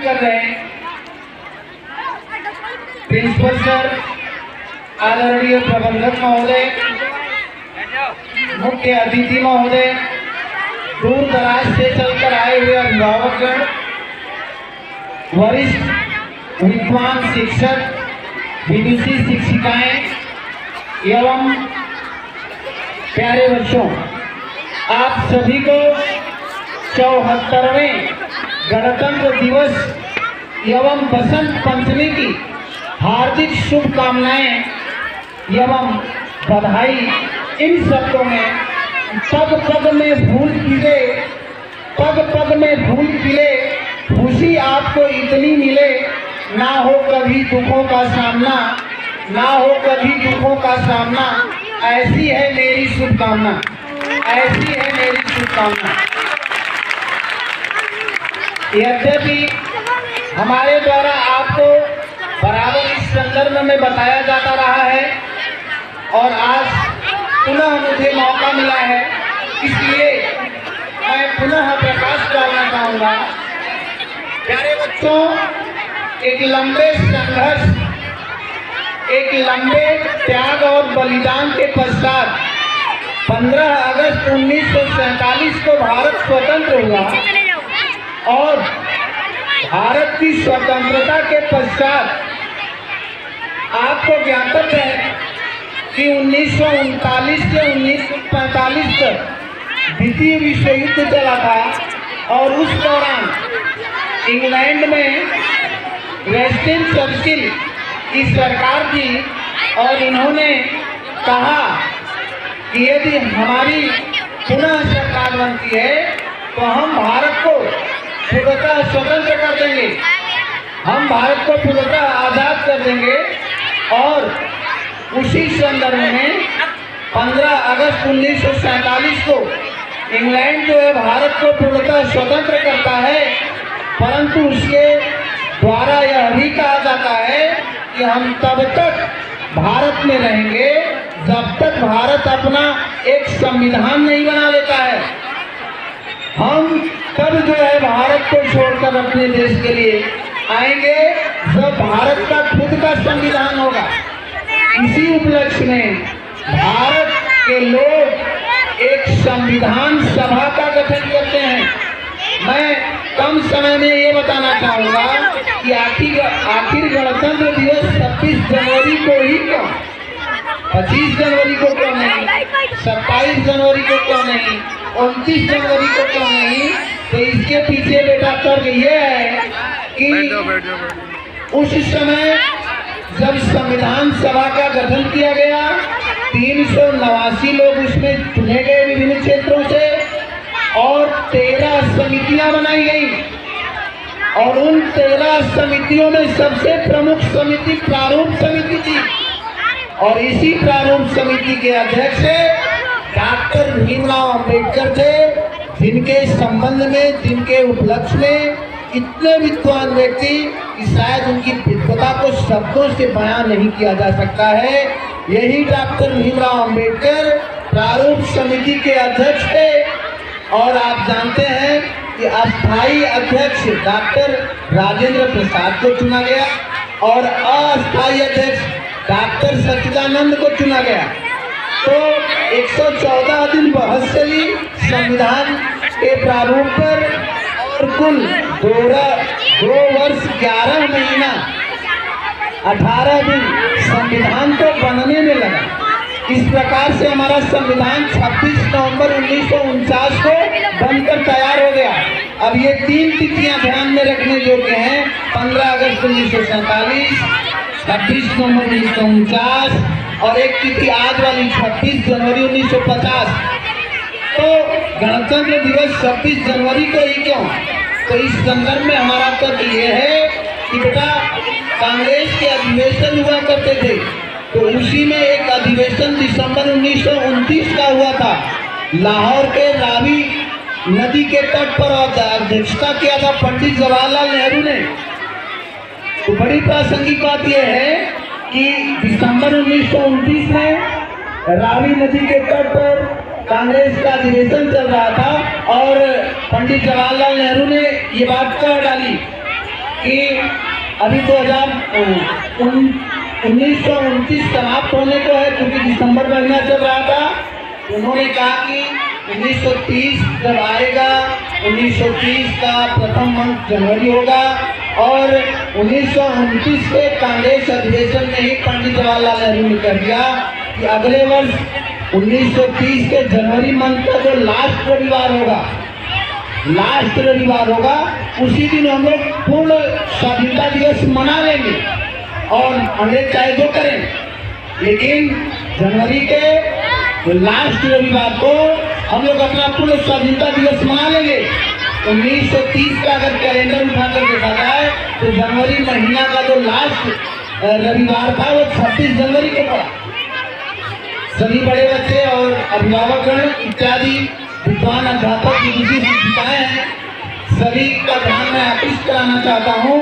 कर रहे हैं प्रिंसिपल सर, आदरणीय प्रबंधक महोदय, मुख्य अतिथि महोदय, दूर दराज से चलकर आए हुए अभिभावकगण, वरिष्ठ विद्वान शिक्षक, विदुषी शिक्षिकाएं एवं प्यारे बच्चों, आप सभी को 74वें गणतंत्र दिवस एवं बसंत पंचमी की हार्दिक शुभकामनाएं एवं बधाई। इन शब्दों में पग पग में फूल खिले, पग पग में फूल खिले, खुशी आपको इतनी मिले, ना हो कभी दुखों का सामना, ना हो कभी दुखों का सामना, ऐसी है मेरी शुभकामना, ऐसी है मेरी शुभकामना। यद्यपि हमारे द्वारा आपको बराबर इस संदर्भ में बताया जाता रहा है और आज पुनः मुझे मौका मिला है, इसलिए मैं पुनः प्रकाश डालना चाहूँगा। प्यारे बच्चों, एक लंबे संघर्ष, एक लंबे त्याग और बलिदान के पश्चात 15 अगस्त 1947 को भारत स्वतंत्र हुआ और भारत की स्वतंत्रता के पश्चात आपको ज्ञात है कि 1939 से 1945 तक द्वितीय विश्व युद्ध चला था और उस दौरान इंग्लैंड में विंस्टन चर्चिल की सरकार थी और इन्होंने कहा कि यदि हमारी पुनः सरकार बनती है तो हम भारत को पूर्णतः स्वतंत्र कर देंगे, हम भारत को पूर्णतः आज़ाद कर देंगे। और उसी संदर्भ में 15 अगस्त 1947 को इंग्लैंड जो है भारत को पूर्णतः स्वतंत्र करता है, परंतु उसके द्वारा यह भी कहा जाता है कि हम तब तक भारत में रहेंगे जब तक भारत अपना एक संविधान नहीं बना लेता है। हम तब जो है भारत को छोड़कर अपने देश के लिए आएंगे जब भारत का खुद का संविधान होगा। इसी उपलक्ष्य में भारत के लोग एक संविधान सभा का गठन करते हैं। मैं कम समय में ये बताना चाहूँगा कि आखिर गणतंत्र दिवस 26 जनवरी को ही क्यों, 25 जनवरी को क्यों नहीं, 27 जनवरी को क्यों नहीं, 29 जनवरी को क्यों नहीं? तो इसके पीछे बेटा तर्क ये है कि उस समय जब संविधान सभा का गठन किया गया, 389 लोग उसमें चुने गए विभिन्न क्षेत्रों से और 13 समितियां बनाई गई और उन 13 समितियों में सबसे प्रमुख समिति प्रारूप समिति थी और इसी प्रारूप समिति के अध्यक्ष डॉक्टर भीमराव अंबेडकर थे, जिनके संबंध में, जिनके उपलक्ष्य में इतने विद्वान व्यक्ति कि शायद उनकी विद्वता को शब्दों से बयान नहीं किया जा सकता है। यही डॉक्टर भीमराव अंबेडकर प्रारूप समिति के अध्यक्ष थे और आप जानते हैं कि अस्थायी अध्यक्ष डॉक्टर राजेंद्र प्रसाद को चुना गया और अस्थायी अध्यक्ष डॉक्टर सच्चिदानंद को चुना गया। तो 114 दिन बहस चली संविधान के प्रारूप पर और कुल 2 वर्ष 11 महीना 18 दिन संविधान को बनने में लगा। इस प्रकार से हमारा संविधान 26 नवंबर 1949 को बनकर तैयार हो गया। अब ये 3 तिथियां ध्यान में रखने योग्य हैं, 15 अगस्त 1947, 26 नवंबर 1949 और एक तिथि आज वाली 26 जनवरी 1950। तो गणतंत्र दिवस 26 जनवरी को ही क्यों? तो इस संदर्भ में हमारा तर्क ये है कि बेटा कांग्रेस के अधिवेशन हुआ करते थे, तो उसी में एक अधिवेशन दिसंबर 1929 का हुआ था, लाहौर के रावी नदी के तट पर अध्यक्षता किया था पंडित जवाहरलाल नेहरू ने। तो बड़ी प्रासंगिक बात यह है कि दिसंबर 1929 में रावी नदी के तट पर कांग्रेस का अधिवेशन चल रहा था और पंडित जवाहरलाल नेहरू ने ये बात कह डाली कि अभी 1929 समाप्त होने को है, क्योंकि दिसंबर महीना चल रहा था। उन्होंने कहा कि 1930 जब आएगा, 1930 का प्रथम मंथ जनवरी होगा और 1929 के कांग्रेस अधिवेशन में ही पंडित जवाहरलाल नेहरू ने कह दिया कि अगले वर्ष 1930 के जनवरी मंथ का जो लास्ट रविवार होगा उसी दिन हम लोग पूर्ण स्वाधीनता दिवस मना लेंगे और अंग्रेज चाहे जो करें, लेकिन जनवरी के लास्ट रविवार को हम लोग अपना पूर्ण स्वाधीनता दिवस मना लेंगे। 1930 का अगर कैलेंडर उठाकर देखा जाए तो जनवरी महीना का जो लास्ट रविवार था वो 26 जनवरी को पड़ा। सभी बड़े बच्चे और अभिभावकगण इत्यादि विद्वान अध्यापक जिनकी शिक्षिकाएं हैं, सभी का ध्यान मैं आकृष्ट कराना चाहता हूँ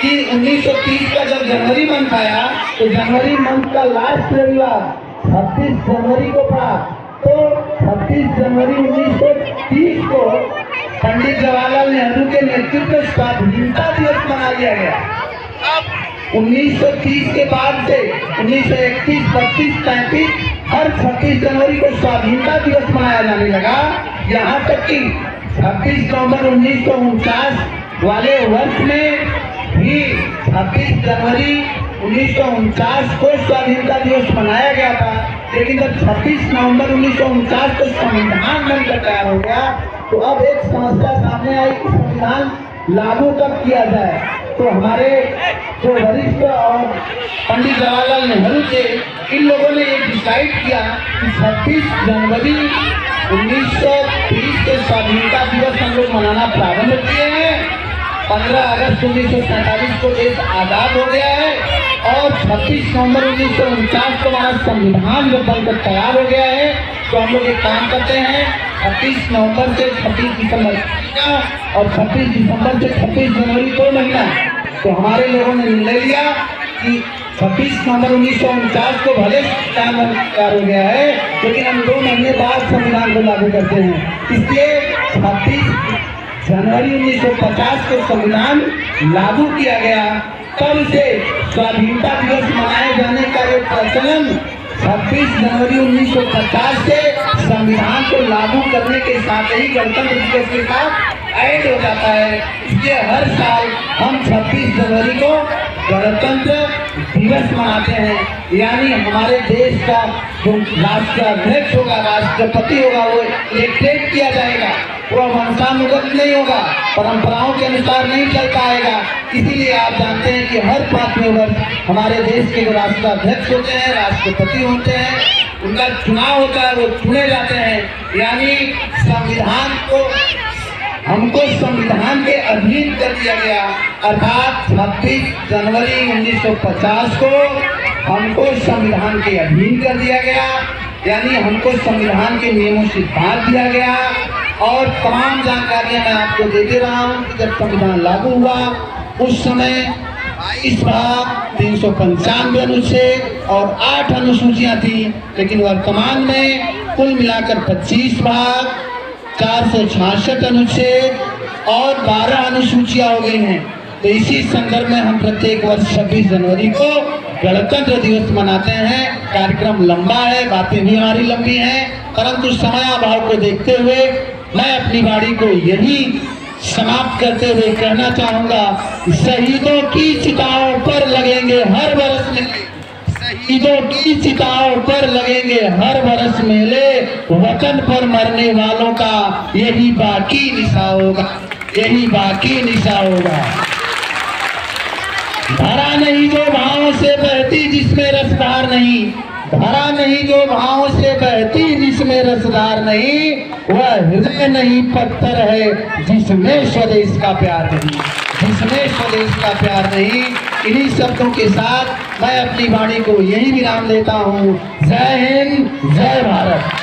कि 1930 का जब जनवरी मंथ आया तो जनवरी मंथ का लास्ट रविवार 26 जनवरी को पड़ा। तो 26 जनवरी 1930 को पंडित जवाहरलाल नेहरू के नेतृत्व में स्वाधीनता दिवस मना लिया गया। 1930 के बाद से 1931, 32, 33 हर 26 जनवरी को स्वाधीनता दिवस मनाया जाने लगा। यहाँ तक कि 26 नवंबर 1949 वाले वर्ष में भी 26 जनवरी 1949 को स्वाधीनता दिवस मनाया गया था। लेकिन जब 26 नवंबर 1949 को संविधान बनकर तैयार हो गया तो अब एक समस्या सामने आई कि संविधान लागू कब किया जाए। तो हमारे जो वरिष्ठ और पंडित जवाहरलाल नेहरू थे, इन लोगों ने एक डिसाइड किया कि 26 जनवरी 1930 के स्वाधीनता दिवस हम लोग मनाना प्रारंभ किए हैं। 15 अगस्त 1947 को देश आजाद हो गया है और 26 नवंबर 1949 को हमारा संविधान जब बनकर तैयार हो गया है तो हम लोग एक काम करते हैं, 26 नवंबर से 26 दिसंबर का और 26 दिसंबर से 26 जनवरी 2 महीना। तो हमारे लोगों ने निर्णय लिया कि 26 नवंबर 1949 को भले संविधान तैयार हो गया है, लेकिन हम 2 महीने बाद संविधान को लागू करते हैं। इसलिए 26 जनवरी 1950 को संविधान लागू किया गया। तब से स्वाधीनता दिवस मनाए जाने का एक प्रचलन 26 जनवरी 1950 से संविधान को लागू करने के साथ ही गणतंत्र दिवस के साथ ऐड हो जाता है। इसलिए हर साल हम 26 जनवरी को गणतंत्र दिवस मनाते हैं। यानी हमारे देश का जो राष्ट्राध्यक्ष होगा, राष्ट्रपति होगा, वो इलेक्टेड किया जाएगा। वो वंशानुगत नहीं होगा, परंपराओं के अनुसार नहीं चल पाएगा। इसीलिए आप जानते हैं कि हर 5वें वर्ष हमारे देश के जो राष्ट्राध्यक्ष होते हैं, राष्ट्रपति होते हैं, उनका चुनाव होता है, वो चुने जाते हैं। यानी संविधान को हमको संविधान के अधीन कर दिया गया, अर्थात 26 जनवरी 1950 को हमको संविधान के अधीन कर दिया गया। यानी हमको संविधान के नियमों से बांध दिया गया और तमाम जानकारियां मैं आपको देते रहा हूँ कि जब संविधान लागू हुआ उस समय 22 भाग, 395 अनुच्छेद और 8 अनुसूचियां थी, लेकिन वर्तमान में कुल मिलाकर 25 भाग, 466 अनुच्छेद और 12 अनुसूचियां हो गई हैं। तो इसी संदर्भ में हम प्रत्येक वर्ष 26 जनवरी को गणतंत्र दिवस मनाते हैं। कार्यक्रम लंबा है, बातें भी हमारी लंबी हैं, परंतु समयाभाव को देखते हुए मैं अपनी वाणी को यही समाप्त करते हुए कहना चाहूँगा, शहीदों की चिताओं पर लगेंगे हर बरस में, शहीदों की चिताओं पर लगेंगे हर बरस मेले, वतन पर मरने वालों का यही बाकी निशा होगा, यही बाकी निशा होगा। धारा नहीं जो भावों से बहती जिसमें रसदार नहीं, धारा नहीं जो भावों से बहती जिसमें रसदार नहीं, वह हृदय नहीं पत्थर है जिसमें स्वदेश का प्यार नहीं, जिसमें स्वदेश का प्यार नहीं। इन्हीं शब्दों के साथ मैं अपनी वाणी को यही विराम देता हूँ। जय हिंद, जय भारत।